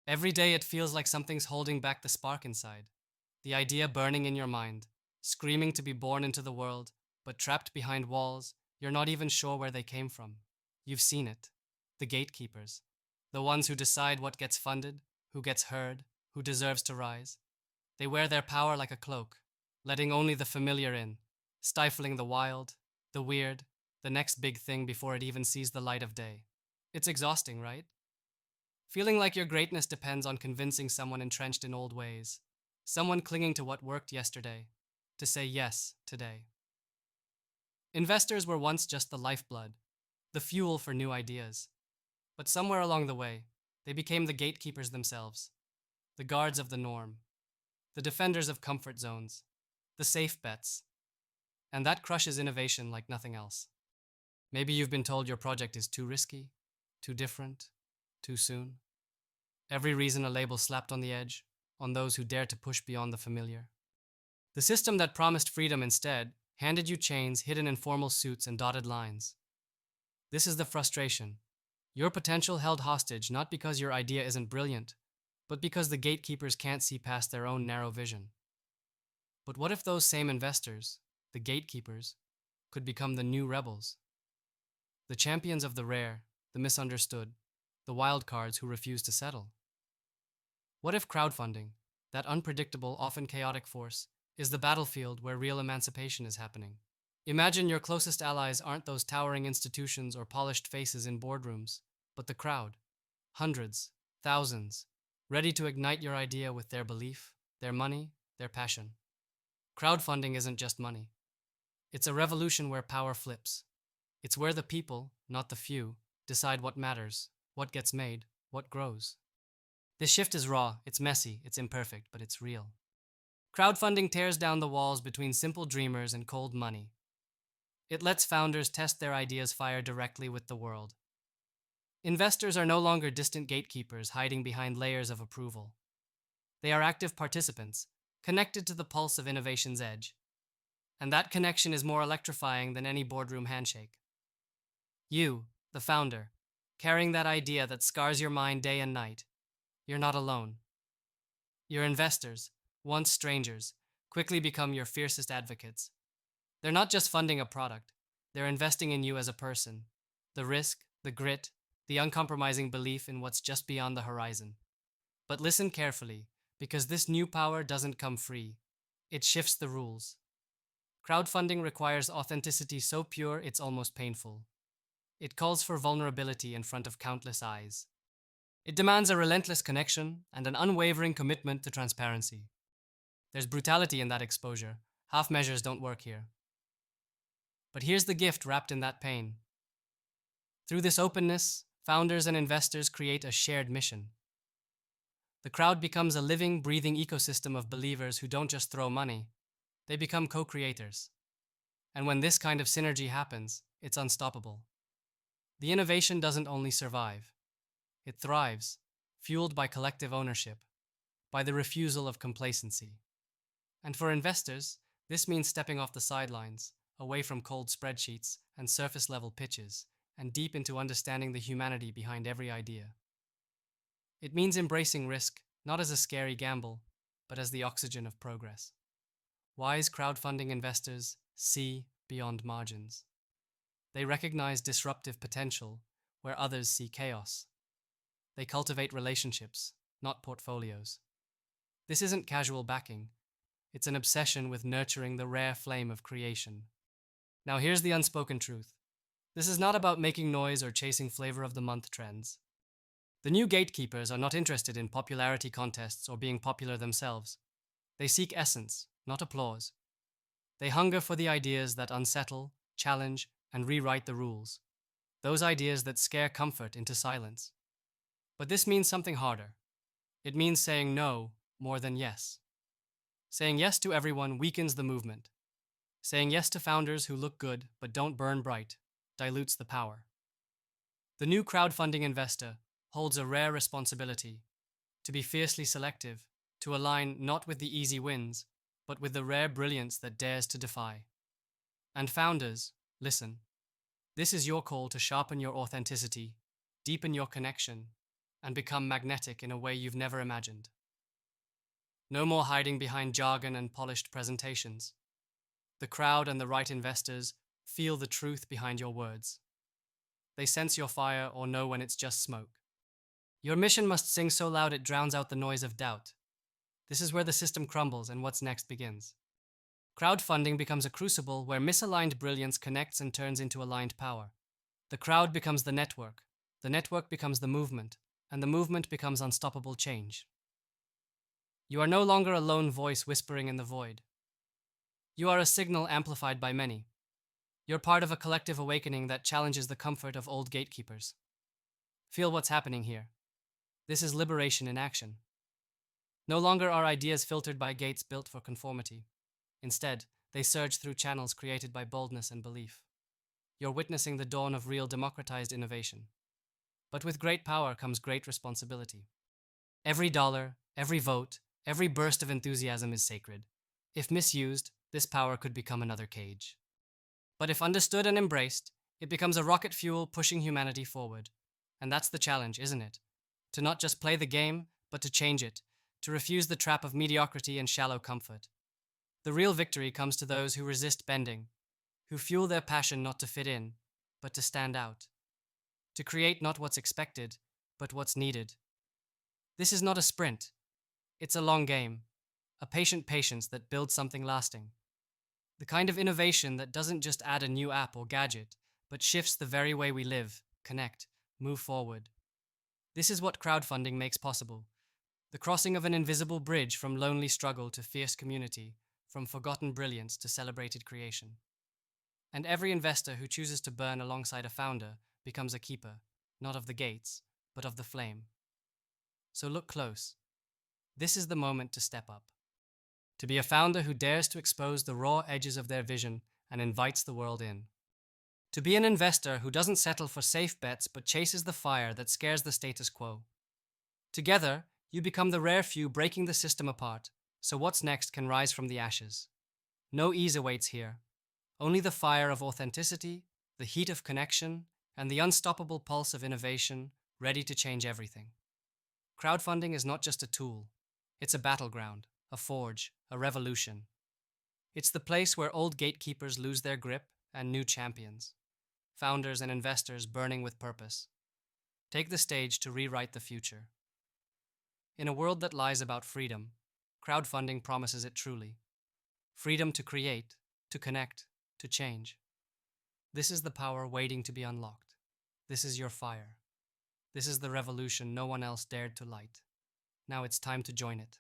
Every day it feels like something's holding back the spark inside. The idea burning in your mind, screaming to be born into the world, but trapped behind walls you're not even sure where they came from. You've seen it. The gatekeepers. The ones who decide what gets funded, who gets heard, who deserves to rise. They wear their power like a cloak, letting only the familiar in, stifling the wild, the weird, the next big thing before it even sees the light of day. It's exhausting, right? Feeling like your greatness depends on convincing someone entrenched in old ways, someone clinging to what worked yesterday, to say yes today. Investors were once just the lifeblood, the fuel for new ideas. But somewhere along the way, they became the gatekeepers themselves, the guards of the norm, the defenders of comfort zones, the safe bets. And that crushes innovation like nothing else. Maybe you've been told your project is too risky, too different, too soon. Every reason a label slapped on the edge, on those who dare to push beyond the familiar. The system that promised freedom instead handed you chains hidden in formal suits and dotted lines. This is the frustration. Your potential held hostage not because your idea isn't brilliant, but because the gatekeepers can't see past their own narrow vision. But what if those same investors, the gatekeepers, could become the new rebels? The champions of the rare, the misunderstood, the wild cards who refuse to settle? What if crowdfunding, that unpredictable, often chaotic force, is the battlefield where real emancipation is happening? Imagine your closest allies aren't those towering institutions or polished faces in boardrooms, but the crowd. Hundreds, thousands, ready to ignite your idea with their belief, their money, their passion. Crowdfunding isn't just money. It's a revolution where power flips. It's where the people, not the few, decide what matters, what gets made, what grows. This shift is raw, it's messy, it's imperfect, but it's real. Crowdfunding tears down the walls between simple dreamers and cold money. It lets founders test their ideas fire directly with the world. Investors are no longer distant gatekeepers hiding behind layers of approval. They are active participants, connected to the pulse of innovation's edge. And that connection is more electrifying than any boardroom handshake. You, the founder, carrying that idea that scars your mind day and night, you're not alone. Your investors, once strangers, quickly become your fiercest advocates. They're not just funding a product, they're investing in you as a person. The risk, the grit, the uncompromising belief in what's just beyond the horizon. But listen carefully, because this new power doesn't come free. It shifts the rules. Crowdfunding requires authenticity so pure it's almost painful. It calls for vulnerability in front of countless eyes. It demands a relentless connection and an unwavering commitment to transparency. There's brutality in that exposure. Half measures don't work here. But here's the gift wrapped in that pain. Through this openness, founders and investors create a shared mission. The crowd becomes a living, breathing ecosystem of believers who don't just throw money, they become co-creators. And when this kind of synergy happens, it's unstoppable. The innovation doesn't only survive, it thrives, fueled by collective ownership, by the refusal of complacency. And for investors, this means stepping off the sidelines, away from cold spreadsheets and surface-level pitches, and deep into understanding the humanity behind every idea. It means embracing risk, not as a scary gamble, but as the oxygen of progress. Wise crowdfunding investors see beyond margins. They recognize disruptive potential where others see chaos. They cultivate relationships, not portfolios. This isn't casual backing. It's an obsession with nurturing the rare flame of creation. Now here's the unspoken truth. This is not about making noise or chasing flavor of the month trends. The new gatekeepers are not interested in popularity contests or being popular themselves. They seek essence, not applause. They hunger for the ideas that unsettle, challenge, and rewrite the rules. Those ideas that scare comfort into silence. But this means something harder. It means saying no more than yes. Saying yes to everyone weakens the movement. Saying yes to founders who look good but don't burn bright dilutes the power. The new crowdfunding investor holds a rare responsibility to be fiercely selective, to align not with the easy wins, but with the rare brilliance that dares to defy. And founders, listen. This is your call to sharpen your authenticity, deepen your connection, and become magnetic in a way you've never imagined. No more hiding behind jargon and polished presentations. The crowd and the right investors feel the truth behind your words. They sense your fire or know when it's just smoke. Your mission must sing so loud it drowns out the noise of doubt. This is where the system crumbles and what's next begins. Crowdfunding becomes a crucible where misaligned brilliance connects and turns into aligned power. The crowd becomes the network becomes the movement, and the movement becomes unstoppable change. You are no longer a lone voice whispering in the void. You are a signal amplified by many. You're part of a collective awakening that challenges the comfort of old gatekeepers. Feel what's happening here. This is liberation in action. No longer are ideas filtered by gates built for conformity. Instead, they surge through channels created by boldness and belief. You're witnessing the dawn of real democratized innovation. But with great power comes great responsibility. Every dollar, every vote, every burst of enthusiasm is sacred. If misused, this power could become another cage. But if understood and embraced, it becomes a rocket fuel pushing humanity forward. And that's the challenge, isn't it? To not just play the game, but to change it, to refuse the trap of mediocrity and shallow comfort. The real victory comes to those who resist bending, who fuel their passion not to fit in, but to stand out, to create not what's expected, but what's needed. This is not a sprint. It's a long game, a patient patience that builds something lasting. The kind of innovation that doesn't just add a new app or gadget, but shifts the very way we live, connect, move forward. This is what crowdfunding makes possible. The crossing of an invisible bridge from lonely struggle to fierce community, from forgotten brilliance to celebrated creation. And every investor who chooses to burn alongside a founder becomes a keeper, not of the gates, but of the flame. So look close. This is the moment to step up. To be a founder who dares to expose the raw edges of their vision and invites the world in. To be an investor who doesn't settle for safe bets but chases the fire that scares the status quo. Together, you become the rare few breaking the system apart, so what's next can rise from the ashes. No ease awaits here. Only the fire of authenticity, the heat of connection, and the unstoppable pulse of innovation ready to change everything. Crowdfunding is not just a tool. It's a battleground, a forge, a revolution. It's the place where old gatekeepers lose their grip and new champions, founders and investors burning with purpose, take the stage to rewrite the future. In a world that lies about freedom, crowdfunding promises it truly. Freedom to create, to connect, to change. This is the power waiting to be unlocked. This is your fire. This is the revolution no one else dared to light. Now it's time to join it.